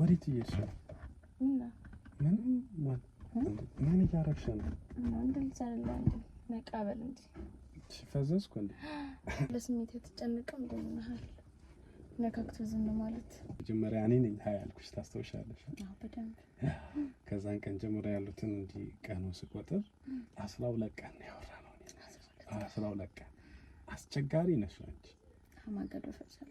ወዴት እየሄድሽ ነው? ምን እያደረግሽ ነው? መቃበል እንጂ ፈዘዝኩ እንዴ? ለስሜት የተጨነቀው እንደምናል ነካክቶ ዝም ማለት መጀመሪያ እኔ ነኝ ሀይ ያልኩሽ ታስታውሻለሽ? አዎ በደንብ። ከዛን ቀን ጀምሮ ያሉትን እንዲህ ቀኑ ስቆጥር 12 ቀን ያወራነው እኔ 12 ቀን አስቸጋሪ ነሽ አንቺ። ማገዶ ፈሰለ።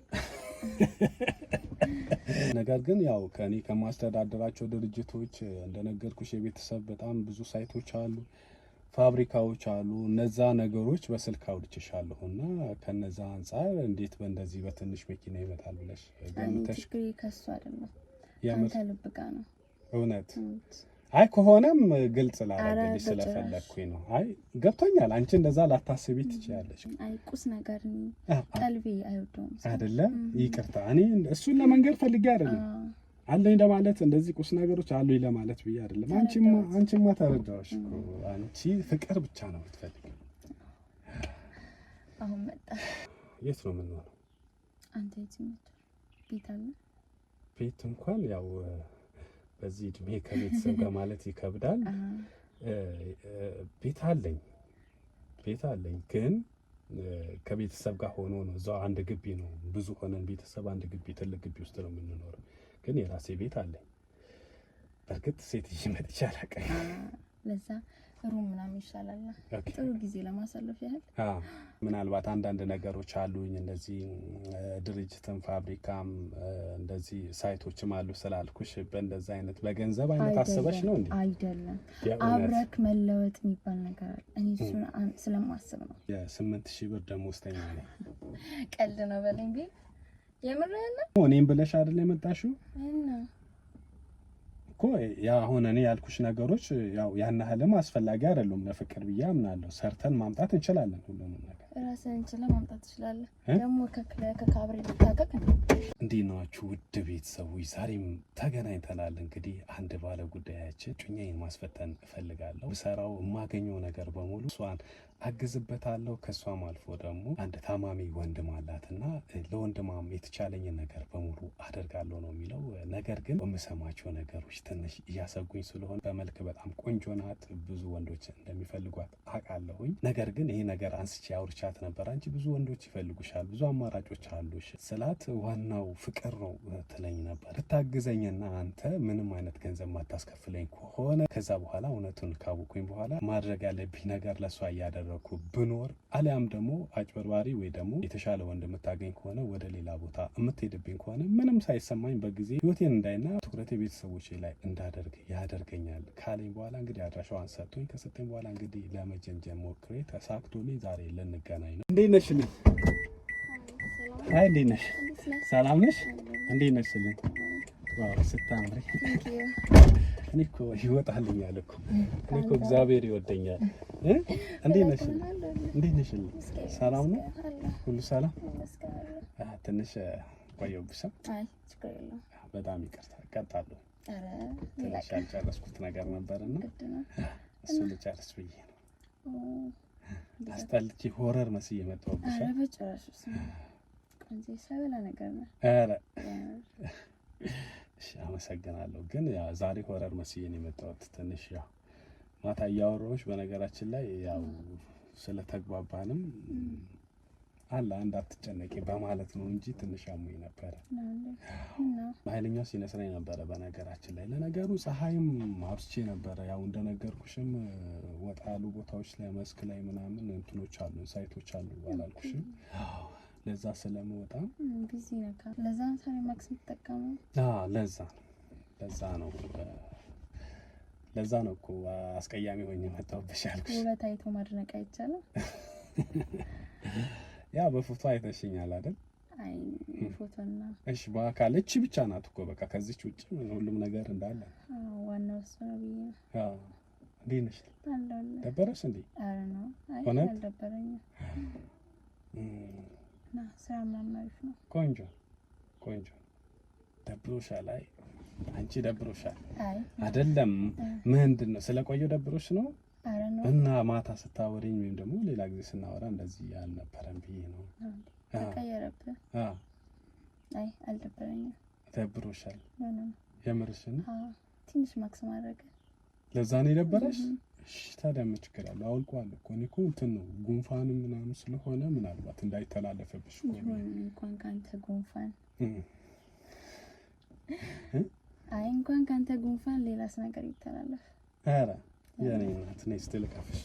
ነገር ግን ያው ከኔ ከማስተዳደራቸው ድርጅቶች እንደነገርኩሽ የቤተሰብ በጣም ብዙ ሳይቶች አሉ፣ ፋብሪካዎች አሉ። እነዛ ነገሮች በስልክ አውርቼሻለሁና ከነዛ አንፃር እንዴት በእንደዚህ በትንሽ መኪና ይመጣል ብለሽ ገምተሽ? ችግሬ ከሱ አይደለም አንተ ልብ ጋር ነው። እውነት አይ ከሆነም ግልጽ ላደርግልሽ ስለፈለኩኝ ነው። አይ ገብቶኛል። አንቺ እንደዛ ላታስቢ ትችያለሽ። አይ ቁስ ነገር ነው ቀልቤ አይወደውም አይደለም። ይቅርታ እኔ እሱን ለመንገር ፈልጌ አይደለም አለኝ ለማለት እንደዚህ ቁስ ነገሮች አሉኝ ለማለት ብዬ አይደለም። አንቺማ ተረዳሽ እኮ አንቺ ፍቅር ብቻ ነው የምትፈልጊው። አሁን መጣ። የት ነው የምንሆነው? አንተ የት ነው? ቤት አለ? ቤት እንኳን ያው በዚህ እድሜ ከቤተሰብ ጋር ማለት ይከብዳል። ቤት አለኝ ግን ከቤተሰብ ጋር ሆኖ ነው። እዛው አንድ ግቢ ነው፣ ብዙ ሆነን ቤተሰብ አንድ ግቢ ትልቅ ግቢ ውስጥ ነው የምንኖረው። ግን የራሴ ቤት አለኝ። በርግጥ ሴትዬ መጥቻ አላውቅም። ለዛ ሩም ምናምን ይሻላል ጥሩ ጊዜ ለማሳለፍ ያህል። ምናልባት አንዳንድ ነገሮች አሉኝ እንደዚህ ድርጅትም ፋብሪካም እንደዚህ ሳይቶችም አሉ ስላልኩሽ በእንደዛ አይነት በገንዘብ አይነት አስበሽ ነው እንዴ? አይደለም አብረክ መለወጥ የሚባል ነገር አለ። እኔ እሱን ስለማስብ ነው። የ8000 ብር ደሞዝተኛ ነኝ። ቀልድ ነው በለኝ ቢ የምርህና እኔም ብለሽ አይደል የመጣሽው እና እኮ ያ አሁን እኔ ያልኩሽ ነገሮች ያው ያን ያህልም አስፈላጊ አይደሉም ለፍቅር ብዬ አምናለሁ። ሰርተን ማምጣት እንችላለን ሁሉንም ነገር ራስህን እንችላለን ማምጣት ትችላለህ። ደግሞ ከካብሬ ልታከክ እንዴ ናችሁ ውድ ቤተሰቦች፣ ዛሬም ተገናኝተናል። እንግዲህ አንድ ባለ ጉዳያችን ጩኛዬን ማስፈተን እፈልጋለሁ። ሰራው የማገኘው ነገር በሙሉ እሷን አግዝበታለሁ። ከሷም አልፎ ደግሞ አንድ ታማሚ ወንድም አላትና ለወንድማም የተቻለኝን ነገር በሙሉ አደርጋለሁ ነው የሚለው። ነገር ግን በመሰማቸው ነገሮች ትንሽ እያሰጉኝ ስለሆነ በመልክ በጣም ቆንጆ ናት፣ ብዙ ወንዶች እንደሚፈልጓት አውቃለሁኝ። ነገር ግን ይሄ ነገር አንስቼ አውርቻት ነበር። አንቺ ብዙ ወንዶች ይፈልጉሻል፣ ብዙ አማራጮች አሉሽ ስላት ዋናው ፍቅር ነው ትለኝ ነበር። ልታግዘኝና አንተ ምንም አይነት ገንዘብ ማታስከፍለኝ ከሆነ ከዛ በኋላ እውነቱን ካወኩኝ በኋላ ማድረግ ያለብኝ ነገር ለሷ እያደረኩ ብኖር አሊያም ደግሞ አጭበርባሪ ወይ ደግሞ የተሻለ ወንድ የምታገኝ ከሆነ ወደ ሌላ ቦታ የምትሄድብኝ ከሆነ ምንም ሳይሰማኝ በጊዜ ህይወቴን እንዳይና ትኩረቴ ቤተሰቦቼ ላይ እንዳደርግ ያደርገኛል ካለኝ በኋላ እንግዲህ አድራሻዋን ሰጥቶኝ ከሰጠኝ በኋላ እንግዲህ ለመጀንጀን ሞክሬ ተሳክቶልኝ ዛሬ ልንገናኝ ነው። እንዴት ነሽ? አይ እንዴት ነሽ? ሰላም ነሽ? እንዴት ነሽ? ዋው ስታምሪ። እኔ እኮ ይወጣልኛል እኮ እኔ እኮ እግዚአብሔር ይወደኛል። እንዴት ነሽ? እንዴት ነሽ? ሰላም ነው? ሁሉ ሰላም? ትንሽ ቆየሁብሽ። አይ ችግር የለውም። በጣም ይቅርታ እቀጣለሁ። ትንሽ ያልጨረስኩት ነገር ነበርና እሱ ልጨርስ ብዬ ነው። አስጠልቼ ሆረር መስዬ መጣሁብሽ። ኧረ በጭራሽ ቆንጆ ሰበላ ነገር ነው። ኧረ እሺ አመሰግናለሁ። ግን ያው ዛሬ ሆረር መስዬ ነው የመጣሁት። ትንሽ ያው ማታ እያወራሁሽ በነገራችን ላይ ያው ስለተግባባንም አላ እንዳትጨነቂ በማለት ነው እንጂ ትንሽ አሙኝ ነበር። ኃይለኛው ሲነስረኝ ነበረ በነገራችን ላይ። ለነገሩ ፀሐይም አብስቼ ነበረ። ያው እንደነገርኩሽም ወጣ ያሉ ቦታዎች ላይ መስክ ላይ ምናምን እንትኖች አሉ ሳይቶች አሉ አላልኩሽም? ለዛ ስለመወጣ ቢዚ ነበር። ለዛ ታሪ ማክስ ተጠቀመው። ለዛ ነው እኮ አስቀያሚ ሆኜ መጣሁብሽ ያልኩሽ። ውበት አይቶ ማድነቅ አይቻልም። ያ በፎቶ አይተሽኛል አይደል? አይ ፎቶና እሺ በአካል እቺ ብቻ ናት እኮ በቃ ከዚች ውጪ ሁሉም ነገር እንዳለ። ዋናው እሱ ነው ብዬ ነው። እንዴት ነሽ? ደበረሽ እንዴ? ኧረ ነው አይ አልደበረኝም። ና ስራ ምናምን አሪፍ ነው። ቆንጆ ደብሮሻል? አይ አንቺ ደብሮሻል አይደለም? ምንድን ነው ስለቆየው ደብሮሽ ነው? ኧረ ነው እና ማታ ስታወሪኝ ወይም ደግሞ ሌላ ጊዜ ስናወራ እንደዚህ አልነበረም ብዬ ነው። ተቀየረብህ? አይ አልደበረኝም። ደብሮሻል? የምርሽን? ትንሽ ማክስ ማድረግ ለዛ ነው የደበረሽ? እሺ ታዲያ ምን ችግር አለው? አውልቀዋለሁ እኮ እኔ እኮ እንትን ነው ጉንፋንም ምናምን ስለሆነ ምናልባት እንዳይተላለፈብሽ እኮ ነው። እንኳን ካንተ ጉንፋን አይ እንኳን ካንተ ጉንፋን ሌላስ ነገር ይተላለፍ። ኧረ የኔ እናት ነይ እስቲ ልቀፍሽ።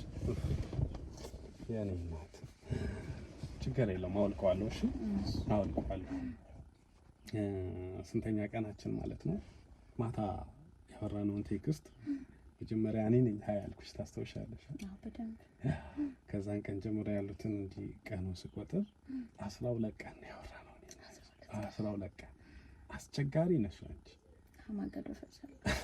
የኔ እናት ችግር የለውም አውልቀዋለሁ። እሺ አውልቀዋለሁ። ስንተኛ ቀናችን ማለት ነው? ማታ ያወራነውን ቴክስት መጀመሪያ እኔ ነኝ ሀይ አልኩሽ ታስታውሻለሽ? አዎ በደንብ። ከዛን ቀን ጀምሮ ያሉትን እንዲህ ቀኑ ስቆጥር 12 ቀን ያወራነው። 12 ቀን አስቸጋሪ ነሽ አንቺ። ማገዶ ፈጃለሽ።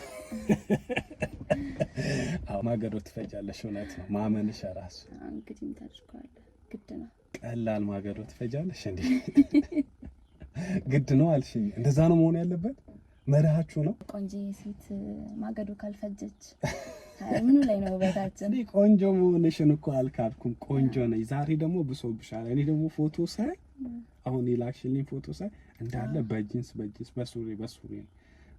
አዎ ማገዶ ትፈጃለሽ። እውነት ነው ማመንሽ ራሱ እንግዲህ ታድርጓለህ። ግድ ነው። ቀላል ማገዶ ትፈጃለሽ እንዴ? ግድ ነው አልሽኝ። እንደዛ ነው መሆን ያለበት። መርሃችሁ ነው። ቆንጆ ሴት ማገዶ ካልፈጀች ምኑ ላይ ነው ውበታችን? እኔ ቆንጆ መሆንሽን እኮ አልካድኩም። ቆንጆ ነኝ። ዛሬ ደግሞ ብሶብሻል። እኔ ደግሞ ፎቶ ሳይ አሁን የላክሽልኝ ፎቶ ሳይ እንዳለ በጂንስ በሱሪ ነው።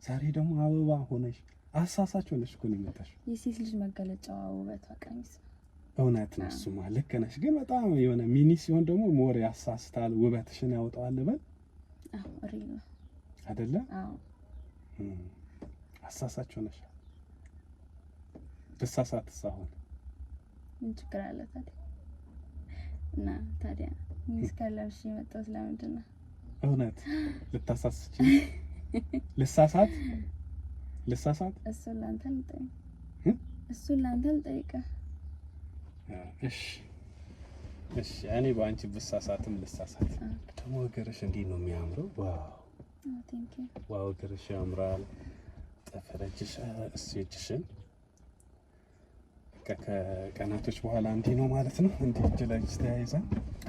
ዛሬ ደግሞ አበባ ሆነሽ አሳሳች ሆነሽ እኮ ነው የመጣሽው። የሴት ልጅ መገለጫዋ ውበቷ ቀሚስ ነው። እውነት ነው። እሱማ ልክ ነሽ። ግን በጣም የሆነ ሚኒ ሲሆን ደግሞ ሞር ያሳስታል፣ ውበትሽን ያወጣዋል። በል አዎ ሪል ነው አይደለ? አዎ አሳሳች ሆነሽ ብሳሳት ሳይሆን ምን ችግር አለ ታዲያ? እና ታዲያ ሚስ ከለብሽ የመጣሁት ለምንድን ነው? እውነት ልታሳስች ልሳሳት እሱን ላንተ ልጠይቅ። እሺ እኔ በአንቺ ብሳሳትም ልሳሳት። ደግሞ እግርሽ እንዲህ ነው የሚያምረው። ዋው እግርሽ ያምራል። ጥፍርሽ እጅሽን ከቀናቶች በኋላ እንዲህ ነው ማለት ነው። እንዲህ እጅ ለእጅ ተያይዘን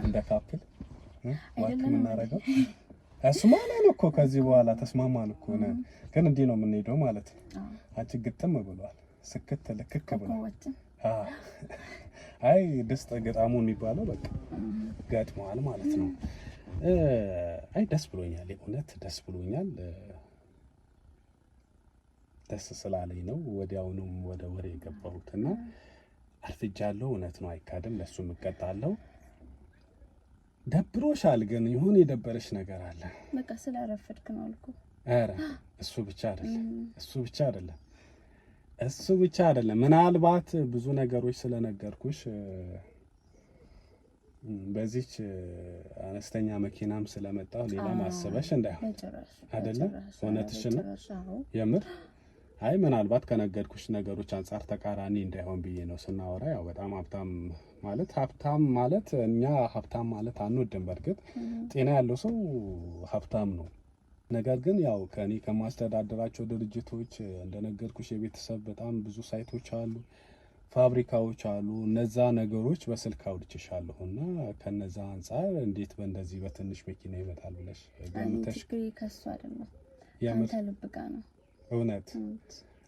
እንደ ካፕል ዋክ የምናደርገው እሱማ ነው እኮ። ከዚህ በኋላ ተስማማን እኮ ነው። ግን እንዲህ ነው የምንሄደው ማለት ነው። አንቺ ግጥም ብሏል፣ ስክት ልክክ ብሏል። አይ ድስት ገጣሙ የሚባለው በቃ ገጥመዋል ማለት ነው። አይ ደስ ብሎኛል፣ የእውነት ደስ ብሎኛል። ደስ ስላለኝ ነው ወዲያውኑም ወደ ወሬ የገባሁትና አርፍጃለሁ። እውነት ነው አይካድም፣ ለሱ እቀጣለሁ። ደብሮሻል፣ ግን ይሁን የደበረሽ ነገር አለ። በቃ ስላረፈድክ ነው አልኩ። ኧረ እሱ ብቻ አይደለም። ምናልባት ብዙ ነገሮች ስለነገርኩሽ በዚህች አነስተኛ መኪናም ስለመጣሁ ሌላ ማሰበሽ እንዳይሆን አይደለም። እውነትሽን ነው የምር። አይ ምናልባት ከነገርኩሽ ነገሮች አንጻር ተቃራኒ እንዳይሆን ብዬ ነው። ስናወራ ያው በጣም ሀብታም ማለት እኛ ሀብታም ማለት አንወድም። በእርግጥ ጤና ያለው ሰው ሀብታም ነው። ነገር ግን ያው ከኔ ከማስተዳደራቸው ድርጅቶች እንደነገርኩሽ የቤተሰብ በጣም ብዙ ሳይቶች አሉ፣ ፋብሪካዎች አሉ። እነዛ ነገሮች በስልክ አውርቼሻለሁ እና ከነዛ አንጻር እንዴት በእንደዚህ በትንሽ መኪና ይመጣል ብለሽ ገምተሽ? ከሱ አይደለም ያንተ ልብ ጋር ነው። እውነት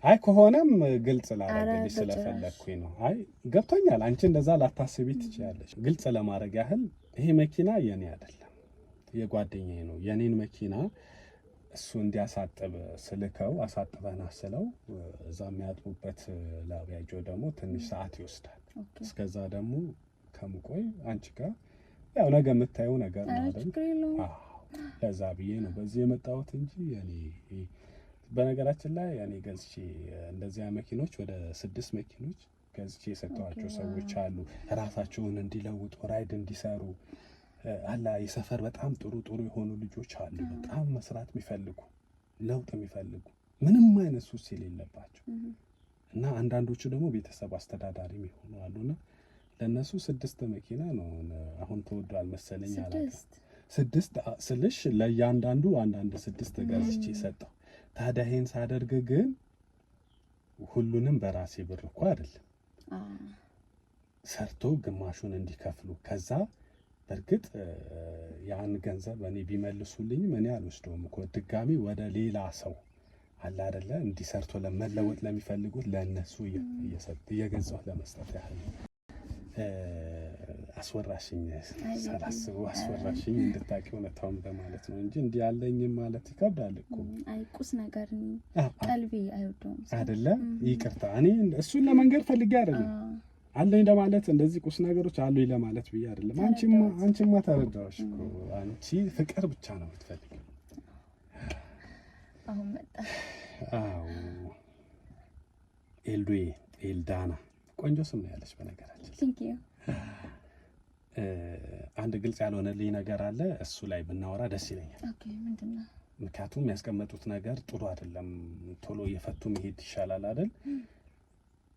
አይ ከሆነም ግልጽ ላደርግልሽ ስለፈለኩኝ ነው። አይ ገብቶኛል። አንቺ እንደዛ ላታስቢ ትችያለሽ። ግልጽ ለማድረግ ያህል ይሄ መኪና የኔ አይደለም፣ የጓደኛዬ ነው። የኔን መኪና እሱ እንዲያሳጥብ ስልከው አሳጥበና ስለው እዛ የሚያጥቡበት ላቢያጆ ደግሞ ትንሽ ሰዓት ይወስዳል። እስከዛ ደግሞ ከምቆይ አንቺ ጋር ያው ነገ የምታየው ነገር ነው አይደል? ለዛ ብዬ ነው በዚህ የመጣሁት እንጂ እኔ በነገራችን ላይ እኔ ገዝቼ እንደዚያ መኪኖች ወደ 6 መኪኖች ገዝቼ የሰጠኋቸው ሰዎች አሉ። ራሳቸውን እንዲለውጡ ራይድ እንዲሰሩ አላ የሰፈር በጣም ጥሩ የሆኑ ልጆች አሉ። በጣም መስራት የሚፈልጉ ለውጥ የሚፈልጉ ምንም አይነት ሱስ የሌለባቸው እና አንዳንዶቹ ደግሞ ቤተሰብ አስተዳዳሪ የሚሆኑ አሉና ለነሱ 6 መኪና ነው አሁን ተወዷል መሰለኝ። አላውቅም 6 ስልሽ ለእያንዳንዱ አንዳንድ 6 ገዝቼ ሰጠው። ታዲያ ይሄን ሳደርግ ግን ሁሉንም በራሴ ብር እኮ አይደለም ሰርቶ ግማሹን እንዲከፍሉ ከዛ በእርግጥ ያን ገንዘብ እኔ ቢመልሱልኝም እኔ አልወስደውም እኮ ድጋሚ ወደ ሌላ ሰው አለ አይደለ እንዲሰርቶ ለመለወጥ ለሚፈልጉት ለነሱ እየገዛሁ ለመስጠት ያህል አስወራሽኝ ሳላስበው አስወራሽኝ እንድታውቂው እውነታውን በማለት ነው እንጂ እንዲህ ያለኝም ማለት ይከብዳል እኮ። አይ ቁስ ነገር ቀልቤ አይወደውም አይደለ? ይቅርታ እኔ እሱን ለመንገድ ፈልጌ አይደለም አለኝ ለማለት እንደዚህ ቁስ ነገሮች አሉኝ ለማለት ብዬ አይደለም። አንቺማ ተረዳሽ እኮ አንቺ ፍቅር ብቻ ነው የምትፈልጊው። አሁን መጣ። አዎ ኤልዱዬ ኤልዳና ቆንጆ ስም ነው ያለች በነገራችን። ቴንክ ዩ። አንድ ግልጽ ያልሆነልኝ ነገር አለ፣ እሱ ላይ ብናወራ ደስ ይለኛል። ኦኬ ምንድነው? ምክንያቱም ያስቀመጡት ነገር ጥሩ አይደለም። ቶሎ እየፈቱ መሄድ ይሻላል አይደል?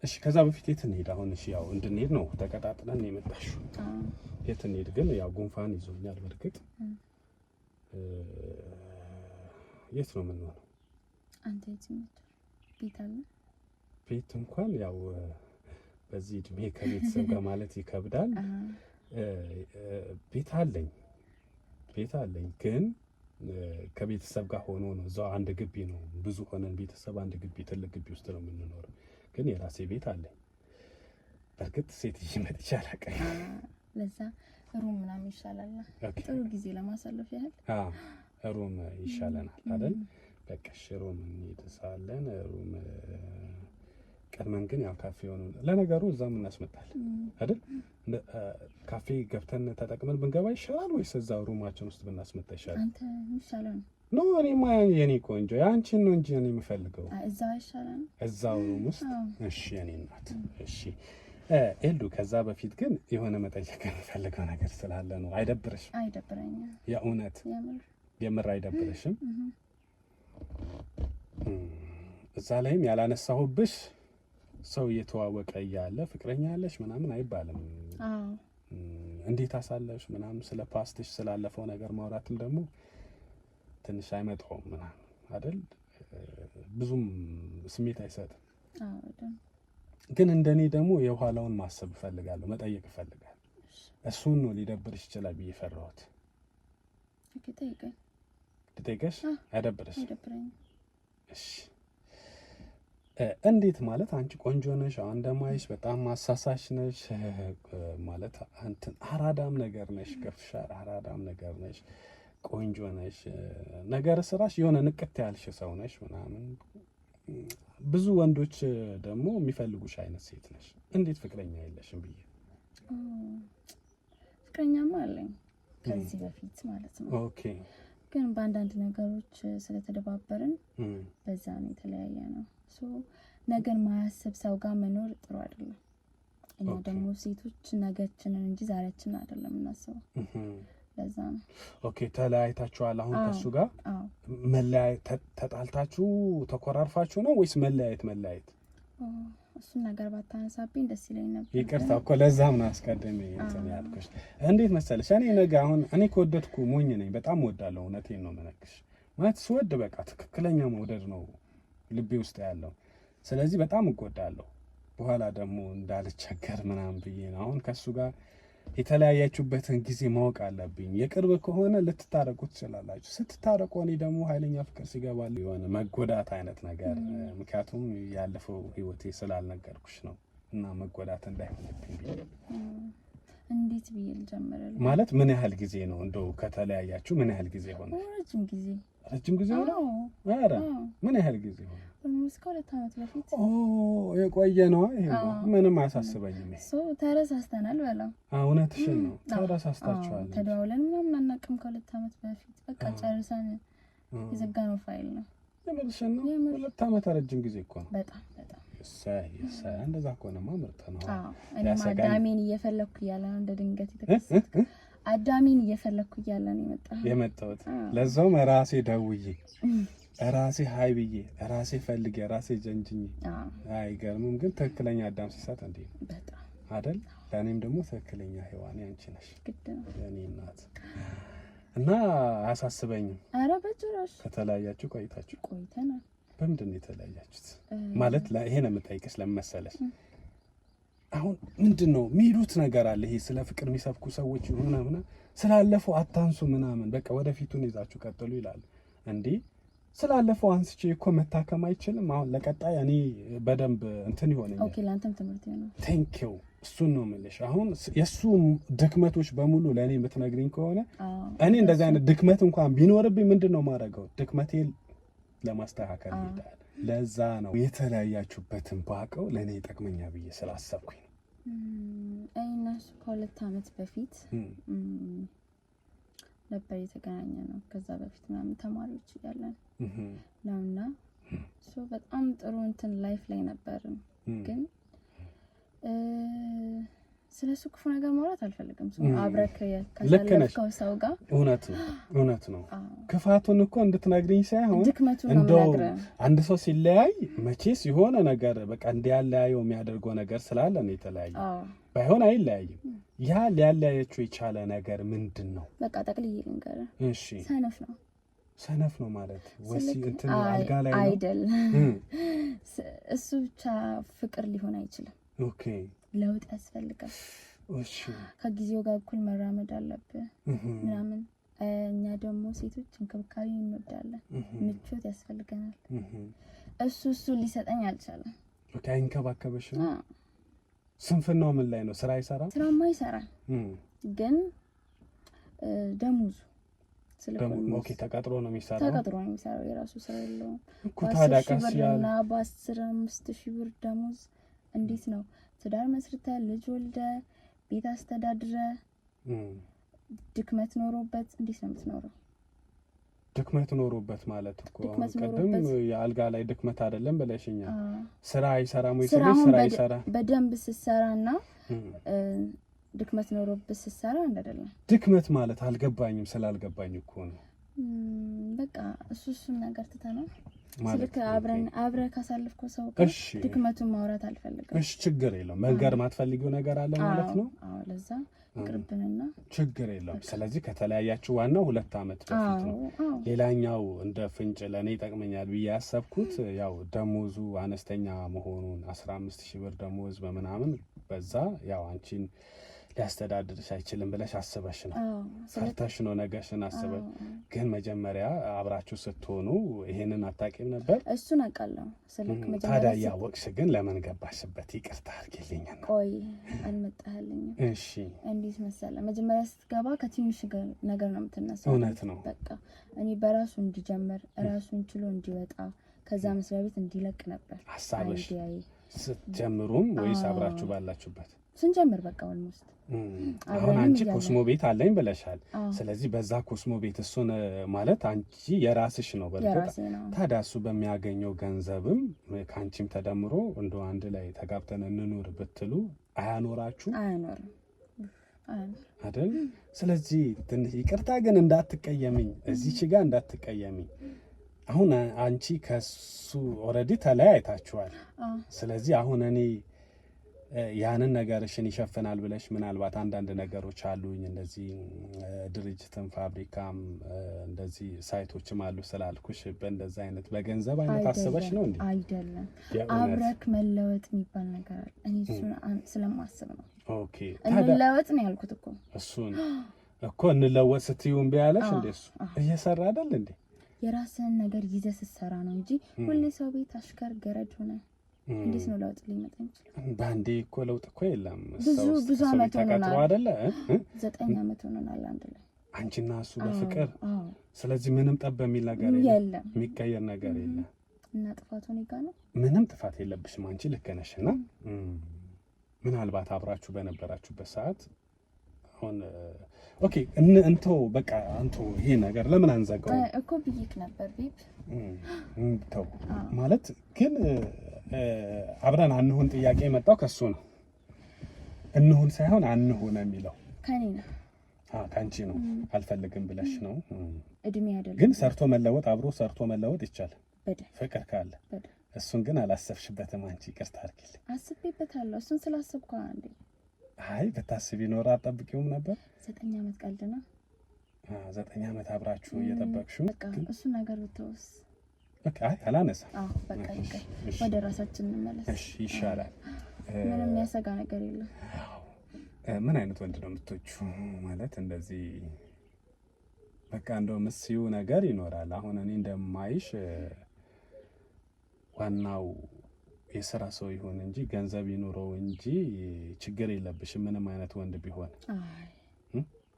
እሺ ከዛ በፊት የት እንሄድ? አሁን እሺ ያው እንድንሄድ ነው ተቀጣጥለን የመጣሽው። የት እንሄድ ግን? ያው ጉንፋን ይዞኛል በርግጥ። የት ነው የምንሆነው? አንተ የት ቤት አለ? ቤት እንኳን ያው በዚህ እድሜ ከቤተሰብ ጋር ማለት ይከብዳል። ቤት አለኝ ግን ከቤተሰብ ጋር ሆኖ ነው። እዛው አንድ ግቢ ነው፣ ብዙ ሆነን ቤተሰብ አንድ ግቢ ትልቅ ግቢ ውስጥ ነው የምንኖረው። ግን የራሴ ቤት አለኝ። በርግጥ ሴት ይመጥቻ አላቀኝ። ለዛ ሩም ምናምን ይሻላል። ጥሩ ጊዜ ለማሳለፍ ያህል ሩም ይሻለናል አይደል? በቃ ሩም እንሄድሳለን። ሩም ቀድመን ግን ያው ካፌ ሆኖ ለነገሩ እዛም እናስመጣለን አይደል? ካፌ ገብተን ተጠቅመን ብንገባ ይሻላል ወይስ እዛው ሩማችን ውስጥ ብናስመጣ ይሻላል? አንተ ይሻላል ነው። እኔማ የኔ ቆንጆ ያንቺን ነው እንጂ እኔ የምፈልገው እዛው ይሻላል፣ እዛው ሩም ውስጥ። እሺ የኔ እናት እሺ። ኤልዱ ከዛ በፊት ግን የሆነ መጠየቅ የምፈልገው ነገር ስላለ ነው። አይደብርሽም? አይደብረኝም። የእውነት የምር አይደብርሽም? እዛ ላይም ያላነሳሁብሽ ሰው እየተዋወቀ እያለ ፍቅረኛ ያለሽ ምናምን አይባልም። እንዴት አሳለሽ ምናምን ስለ ፓስትሽ ስላለፈው ነገር ማውራትም ደግሞ ትንሽ አይመጣውም ምናምን አይደል? ብዙም ስሜት አይሰጥም። ግን እንደኔ ደግሞ የኋላውን ማሰብ እፈልጋለሁ፣ መጠየቅ እፈልጋለሁ። እሱን ነው ሊደብርሽ ይችላል ብዬ ፈራሁት። ልጠይቅሽ? አይደብርሽ? እሺ እንዴት ማለት አንቺ ቆንጆ ነሽ፣ እንደማይሽ በጣም አሳሳሽ ነሽ ማለት አንተን አራዳም ነገር ነሽ፣ ከፍሻር አራዳም ነገር ነሽ፣ ቆንጆ ነሽ፣ ነገር ስራሽ የሆነ ንቅት ያልሽ ሰው ነሽ ምናምን። ብዙ ወንዶች ደግሞ የሚፈልጉሽ አይነት ሴት ነሽ። እንዴት ፍቅረኛ የለሽም ብዬ። ፍቅረኛማ አለኝ ከዚህ በፊት ማለት ነው። ኦኬ ግን በአንዳንድ ነገሮች ስለተደባበርን በዛ ነው የተለያየ ነው። ነገን ማያሰብ ሰው ጋር መኖር ጥሩ አይደለም። እኛ ደግሞ ሴቶች ነገችንን እንጂ ዛሬያችንን አይደለም እናስበው። ለዛ ነው። ኦኬ ተለያይታችኋል አሁን ከሱ ጋር? መለያየት ተጣልታችሁ ተኮራርፋችሁ ነው ወይስ መለያየት? እሱን ነገር ባታነሳብኝ ደስ ይለኝ ነበር። ይቅርታ እኮ ለዛም ነው አስቀድሜ እንትን ያልኩሽ። እንዴት መሰለሽ እኔ ነገ አሁን እኔ ከወደድኩ ሞኝ ነኝ፣ በጣም ወዳለሁ። እውነቴን ነው የምነግርሽ። ማለት ስወድ በቃ ትክክለኛ መውደድ ነው ልቤ ውስጥ ያለው። ስለዚህ በጣም እጎዳለሁ። በኋላ ደግሞ እንዳልቸገር ምናምን ብዬ ነው አሁን ከሱ ጋር የተለያያችሁበትን ጊዜ ማወቅ አለብኝ። የቅርብ ከሆነ ልትታረቁ ትችላላችሁ። ስትታረቁ እኔ ደግሞ ኃይለኛ ፍቅር ሲገባል የሆነ መጎዳት አይነት ነገር፣ ምክንያቱም ያለፈው ህይወቴ ስላልነገርኩሽ ነው እና መጎዳት እንዳይሆንብኝ ብዬ። እንዴት ብዬ ልጀምርልህ? ማለት ምን ያህል ጊዜ ነው እንደው ከተለያያችሁ ምን ያህል ጊዜ ሆነ? ረጅም ጊዜ ሆነ? ኧረ ምን ያህል ጊዜ ሆነ? እስከ 2 ዓመት በፊት። የቆየ ነው ይሄ። ምንም አያሳስበኝም። ተረሳስተናል በለው። እውነትሽን ነው፣ ተረሳስታችኋል። ተደዋውለን ምናምን አናውቅም ከ2 ዓመት በፊት። በቃ ጨርሰን የዘጋነው ፋይል ነው። የምርሽን ነው? 2 ዓመት ረጅም ጊዜ እኮ ነው። በጣም እሰይ እንደዛ ከሆነማ ምርጥ ነው። እኔም አዳሜን እየፈለኩ እያለ ነው እንደ ድንገት የተከሰተ። አዳሜን እየፈለኩ እያለ ነው የመጣሁት። ለዛውም ራሴ ደውዬ ራሴ ሀይ ብዬ ራሴ ፈልጌ ራሴ ጀንጅኝ። አይገርምም? ግን ትክክለኛ አዳም ሲሰጥ እንዴ በጣም አይደል? ለእኔም ደግሞ ትክክለኛ ሔዋኔ አንቺ ነሽ የእኔ እናት እና አያሳስበኝም። ኧረ በጭራሽ። ከተለያያችሁ ቆይተናል። በምንድን ነው የተለያያችሁት? ማለት ይሄን የምጠይቅሽ ለምን መሰለሽ፣ አሁን ምንድን ነው የሚሉት ነገር አለ። ይሄ ስለ ፍቅር የሚሰብኩ ሰዎች ምናምን ስላለፈው አታንሱ ምናምን፣ በቃ ወደፊቱን ይዛችሁ ቀጥሉ ይላሉ። እንዴ ስላለፈው አንስቼ እኮ መታከም አይችልም? አሁን ለቀጣይ እኔ በደንብ እንትን ይሆነኛል። ኦኬ ላንተም ትምህርት ነው። ቴንክ ዩ እሱን ነው የምልሽ። አሁን የእሱ ድክመቶች በሙሉ ለእኔ የምትነግሪኝ ከሆነ እኔ እንደዚህ አይነት ድክመት እንኳን ቢኖርብኝ ምንድን ነው ማድረገው? ድክመቴን ለማስተካከል ይሄዳል። ለዛ ነው የተለያያችሁበትን ባቀው ለእኔ ይጠቅመኛ ብዬ ስላሰብኩኝ ነው። እነሱ ከ2 ዓመት በፊት ነበር የተገናኘ ነው። ከዛ በፊት ምናምን ተማሪዎች እያለን ነውና በጣም ጥሩ እንትን ላይፍ ላይ ነበርን ግን ስለሱ ክፉ ነገር ማውራት አልፈልግም። አብረክ ካሳለፍከው ሰው ጋር እውነት ነው። ክፋቱን እኮ እንድትነግሪኝ ሳይሆን ድክመቱን ነው የምነግርህ። አንድ ሰው ሲለያይ መቼስ የሆነ ነገር በቃ እንዲያለያየው የሚያደርገው ነገር ስላለ ነው የተለያየ። ባይሆን አይለያይም። ያ ሊያለያያቸው የቻለ ነገር ምንድን ነው? በቃ ጠቅልዬ ልንገርህ። እሺ። ሰነፍ ነው ማለት ወሲ እንትን አልጋ ላይ ነው አይደለም። እሱ ብቻ ፍቅር ሊሆን አይችልም። ኦኬ፣ ለውጥ ያስፈልጋል። እሺ፣ ከጊዜው ጋር እኩል መራመድ አለብህ ምናምን። እኛ ደግሞ ሴቶች እንክብካቤ እንወዳለን፣ ምቾት ያስፈልገናል። እሱ ሊሰጠኝ አልቻለም። ኦኬ፣ አይንከባከበሽ ነው። ስንፍናው ምን ላይ ነው? ስራ ይሰራል? ስራማ ይሰራል፣ ግን ደሞዙ ኦኬ፣ ተቀጥሮ ነው የሚሰራው። ተቀጥሮ ነው የሚሰራው፣ የራሱ ስራ የለውም። በ10,000 በ15,000 ብር ደሞዝ እንዴት ነው ትዳር መስርተ ልጅ ወልደ ቤት አስተዳድረ ድክመት ኖሮበት እንዴት ነው የምትኖረው? ድክመት ኖሮበት ማለት እኮ ቀደም የአልጋ ላይ ድክመት አይደለም ብለሽኛል። ስራ አይሰራም ወይ? ስራ ይሰራ በደንብ ስትሰራና ድክመት ኖሮበት ስትሰራ አይደለም። ድክመት ማለት አልገባኝም፣ ስላልገባኝ እኮ ነው። በቃ እሱን ነገር ትተናል። ስልክ አብረህ ካሳለፍከው ሰው ድክመቱን ማውራት አልፈልግም። እሺ፣ ችግር የለውም። መንገር ማትፈልጊው ነገር አለ ማለት ነው። አዎ፣ ለዛ ቅርብንና ችግር የለውም። ስለዚህ ከተለያያችሁ ዋናው 2 ዓመት በፊት ነው። ሌላኛው እንደ ፍንጭ ለእኔ ይጠቅመኛል ብዬ ያሰብኩት ያው ደሞዙ አነስተኛ መሆኑን 15,000 ብር ደሞዝ በምናምን በዛ ያው አንቺን ሊያስተዳድርሽ አይችልም ብለሽ አስበሽ ነው። ፈርተሽ ነው ነገሽን አስበሽ። ግን መጀመሪያ አብራችሁ ስትሆኑ ይሄንን አታውቂም ነበር? እሱን አውቃለሁ። ስልክ መጀመሪያ ታዲያ ያወቅሽ ግን ለምን ገባሽበት? ይቅርታ አድርጊልኝ። ቆይ አልመጣህልኝም። እሺ፣ እንዴት መሰለህ? መጀመሪያ ስትገባ ከትንሽ ነገር ነው የምትነሳው። እውነት ነው። በቃ እኔ በራሱ እንዲጀምር ራሱን ችሎ እንዲወጣ ከዛ መስሪያ ቤት እንዲለቅ ነበር ሀሳብሽ ስትጀምሩም ወይስ አብራችሁ ባላችሁበት? ስንጀምር በቃ ኦልሞስት አሁን አንቺ ኮስሞ ቤት አለኝ ብለሻል። ስለዚህ በዛ ኮስሞ ቤት እሱን ማለት አንቺ የራስሽ ነው። በርግጥ ታዲያ እሱ በሚያገኘው ገንዘብም ከአንቺም ተደምሮ እንደ አንድ ላይ ተጋብተን እንኑር ብትሉ አያኖራችሁ? አያኖርም አይደል? ስለዚህ ትንሽ ይቅርታ ግን እንዳትቀየሚኝ፣ እዚች ጋር እንዳትቀየሚኝ። አሁን አንቺ ከሱ ኦልሬዲ ተለያይታችኋል። ስለዚህ አሁን እኔ ያንን ነገርሽን ይሸፍናል ብለሽ ምናልባት አንዳንድ ነገሮች አሉኝ እንደዚህ ድርጅትም ፋብሪካም እንደዚህ ሳይቶችም አሉ ስላልኩሽ በእንደዚህ አይነት በገንዘብ አይነት አስበሽ ነው እንዴ? አይደለም፣ አብረክ መለወጥ የሚባል ነገር አለ። እኔ እሱን ስለማስብ ነው። ኦኬ፣ እንለወጥ ነው ያልኩት እኮ። እሱን እኮ እንለወጥ ስትዩም ቢያለሽ እንዴ? እሱ እየሰራ አይደል እንዴ? የራስህን ነገር ይዘህ ስትሰራ ነው እንጂ ሁሌ ሰው ቤት አሽከር ገረድ ሆነ እንዴት ነው ለውጥ ሊመጣ ይችላል? ባንዴ እኮ ለውጥ እኮ የለም። ብዙ አመት ሆኖናል አይደለ? 9 አመት ሆኖናል አንድ ላይ አንቺና እሱ በፍቅር። ስለዚህ ምንም ጠብ በሚል ነገር የለም፣ የሚቀየር ነገር የለም። እና ጥፋቱ እኔ ጋር ነው። ምንም ጥፋት የለብሽም አንቺ ልክ ነሽና ምናልባት አብራችሁ በነበራችሁበት ሰዓት አሁን ኦኬ እንተው በቃ አንተው ይሄ ነገር ለምን አንዘጋው እኮ ብዬሽ ነበር ቤብ። እንተው ማለት ግን አብረን አንሁን ጥያቄ የመጣው ከሱ ነው። እንሁን ሳይሆን አንሁን የሚለው ከኔ ነው። ከአንቺ ነው። አልፈልግም ብለሽ ነው። እድሜ አይደለም ግን ሰርቶ መለወጥ አብሮ ሰርቶ መለወጥ ይቻላል ፍቅር ካለ። እሱን ግን አላሰብሽበትም አንቺ። ይቅርታ አድርጊልኝ። አስቤበታለሁ። እሱን ስላሰብኩ አንዴ አይ ብታስቢ ኖር አጠብቂውም ነበር። 9 አመት ቀልድ ነው። 9 አመት አብራችሁ እየጠበቅሽው በቃ እሱ ነገር ብትወስ በቃ አላነሳም። በቃ ወደ ራሳችን እንመለስ። እሺ ይሻላል። ምንም የሚያሰጋ ነገር የለም። ምን አይነት ወንድ ነው የምትወጪው? ማለት እንደዚህ በቃ እንደው ምስዩ ነገር ይኖራል። አሁን እኔ እንደማይሽ ዋናው የስራ ሰው ይሁን እንጂ ገንዘብ ይኑረው እንጂ ችግር የለብሽም ምንም አይነት ወንድ ቢሆን። አይ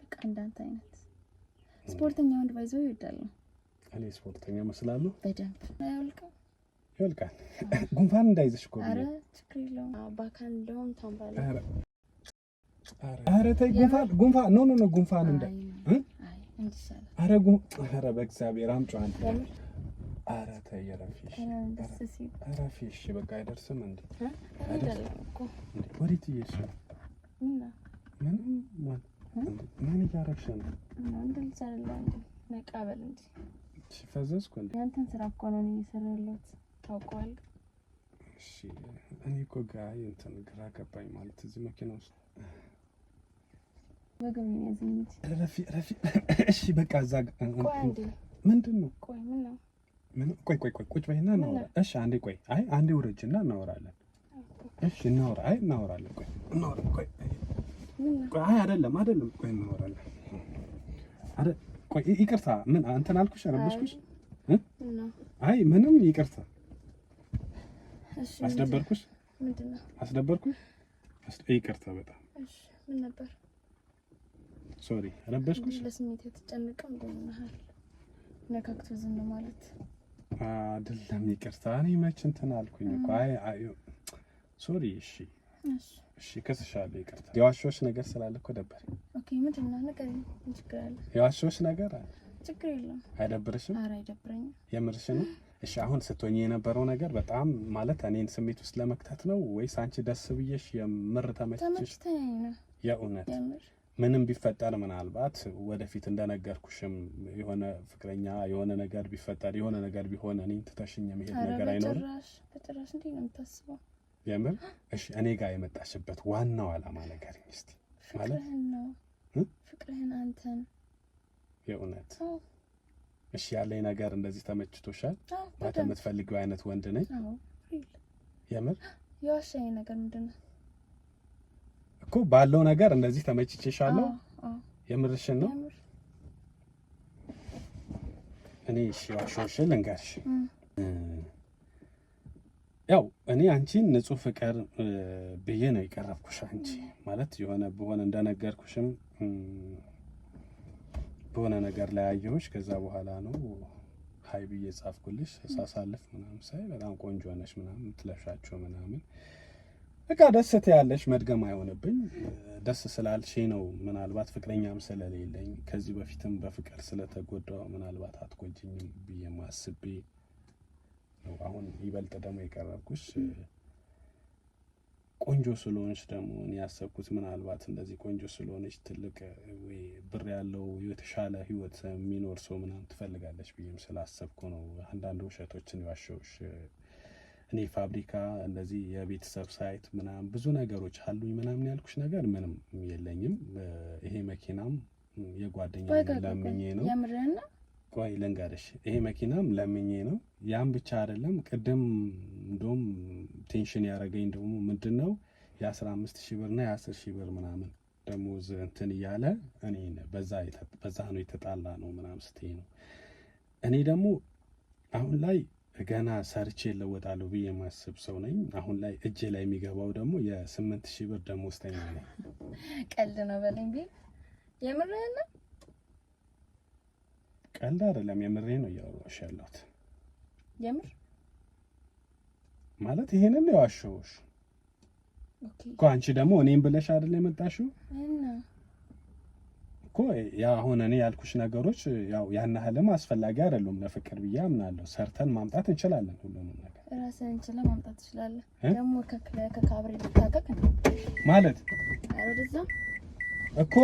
በቃ እንዳንተ አይነት ስፖርተኛ ወንድ ባይዘው ይወዳል። እኔ ስፖርተኛ መስላለሁ በደንብ ይወልቃል። ጉንፋን እንዳይዝሽ እኮ። ኧረ ችግር የለውም በአካል እንደውም ታምባለ። ኧረ ተይ ጉንፋን ኖ ጉንፋን እንደ እንዲሻለ። ኧረ በእግዚአብሔር አምጪው አንተ። ኧረ ተይ ረፊ እሺ በቃ አይደርስም እንዴ? አይደርስም እኮ እንዴ? ወዴት እየሄድሽ ነው? ምን እያደረግሽ ነው? መቃበል እንጂ ፈዘዝኩ እንዴ? ያንተን ስራ እኮ ነው እየሰራሁት ታውቀዋለህ። እሺ እኔ እኮ እንትን ግራ ገባኝ ማለት እዚህ መኪና ውስጥ ወገብ ነው ያዘኝ። ረፊ እሺ በቃ እዛ ቆይ አንዴ ምንድን ነው? ቆይ ምን ነው? ቆይ ቁጭ በይና እናውራ። እሺ አንዴ ቆይ አንዴ ውረጅና እናወራለን። እሺ እናወራለን። ቆይ አይደለም ቆይ እናወራለን። ቆይ ይቅርታ ምን አንተን አልኩሽ አረበሽኩሽ? አይ ምንም ይቅርታ። እሺ አስደበርኩሽ? ምንድነው? አስደበርኩሽ? ይቅርታ በጣም እሺ ምን ነበር? ሶሪ አረበሽኩሽ? ለስሜት የተጨነቀው እንደምናል ነካክቶ ዝም ማለት አይደለም። ይቅርታ እኔ መች እንትን አልኩኝ እኮ። አይ ሶሪ። እሺ ከስሻለሁ። ይቅርታ የዋሾሽ ነገር ስላለ እኮ ደበረኝ። ኦኬ ምንድነው? ንገረኝ። ችግር አለ? የዋሾሽ ነገር አለ? ችግር የለም። አይደብርሽም? ኧረ አይደብረኝም። የምርሽ ነው? እሺ አሁን ስትሆኚ የነበረው ነገር በጣም ማለት እኔን ስሜት ውስጥ ለመክተት ነው ወይስ አንቺ ደስ ብዬሽ የምር ተመችሽ? የእውነት ምንም ቢፈጠር ምናልባት ወደፊት እንደነገርኩሽም የሆነ ፍቅረኛ የሆነ ነገር ቢፈጠር የሆነ ነገር ቢሆን እኔን ትተሽኝ የመሄድ ነገር አይኖርም? በጭራሽ እንዴ ነው የምታስበው? የምር? እሺ እኔ ጋር የመጣሽበት ዋናው ዓላማ ንገሪኝ እስቲ። ማለት ፍቅርህን አንተን። የእውነት? እሺ ያለኝ ነገር እንደዚህ ተመችቶሻል? ማለት የምትፈልጊው አይነት ወንድ ነኝ? የምር? የዋሻኝ ነገር ምንድን ነው እኮ ባለው ነገር እንደዚህ ተመችቼሻለሁ? የምርሽን ነው? እኔ እሺ ዋሾሽ ልንገርሽ፣ ያው እኔ አንቺን ንጹህ ፍቅር ብዬ ነው የቀረብኩሽ። አንቺ ማለት የሆነ በሆነ እንደነገርኩሽም በሆነ ነገር ላይ አየሁሽ። ከዛ በኋላ ነው ሀይ ብዬ ጻፍኩልሽ። ሳሳልፍ ምናምን ሳይ በጣም ቆንጆ ነሽ ምናምን ትለሻቸው ምናምን በቃ ደስ ትያለሽ። መድገም አይሆንብኝ ደስ ስላልሽ ነው። ምናልባት ፍቅረኛም ስለሌለኝ ከዚህ በፊትም በፍቅር ስለተጎዳው ምናልባት አትጎጂኝም ብዬ ማስቤ ነው አሁን ይበልጥ ደግሞ የቀረብኩሽ። ቆንጆ ስለሆንሽ ደግሞ እኔ ያሰብኩት ምናልባት እንደዚህ ቆንጆ ስለሆነች ትልቅ ወይ ብር ያለው የተሻለ ህይወት የሚኖር ሰው ምናምን ትፈልጋለች ብዬም ስላሰብኩ ነው አንዳንድ ውሸቶችን የዋሸሁሽ። እኔ ፋብሪካ እንደዚህ የቤተሰብ ሳይት ምናምን ብዙ ነገሮች አሉኝ ምናምን ያልኩሽ ነገር ምንም የለኝም። ይሄ መኪናም የጓደኛ ለምኜ ነው። ቆይ ልንገርሽ፣ ይሄ መኪናም ለምኜ ነው። ያም ብቻ አይደለም። ቅድም እንደውም ቴንሽን ያደረገኝ ደግሞ ምንድነው የ15,000 ብርና የ10,000 ብር ምናምን ደሞዝ እንትን እያለ እኔ በዛ ነው የተጣላ ነው ምናምን ስትይ ነው። እኔ ደግሞ አሁን ላይ ገና ሰርቼ እለወጣለሁ ብዬ የማስብ ሰው ነኝ። አሁን ላይ እጄ ላይ የሚገባው ደግሞ የ8,000 ብር ደሞዝተኛ ነኝ። ቀልድ ነው በለኝ ቢ የምርህን ነው? ቀልድ አይደለም የምሬ ነው እያወራሁሽ ያለሁት። የምር ማለት ይሄንን ነው ያዋሸሁሽ እኮ። አንቺ ደግሞ እኔም ብለሽ አይደል የመጣሽው እኮ። ያ አሁን እኔ ያልኩሽ ነገሮች ያው ያን ያህልም አስፈላጊ አይደሉም ለፍቅር ብዬ አምናለሁ። ሰርተን ማምጣት እንችላለን ሁሉንም ነገር። ራስን እንችላለን ማምጣት ትችላለህ። ደግሞ ከካብሬ ልታቀቅ ማለት ወደዛ እኮ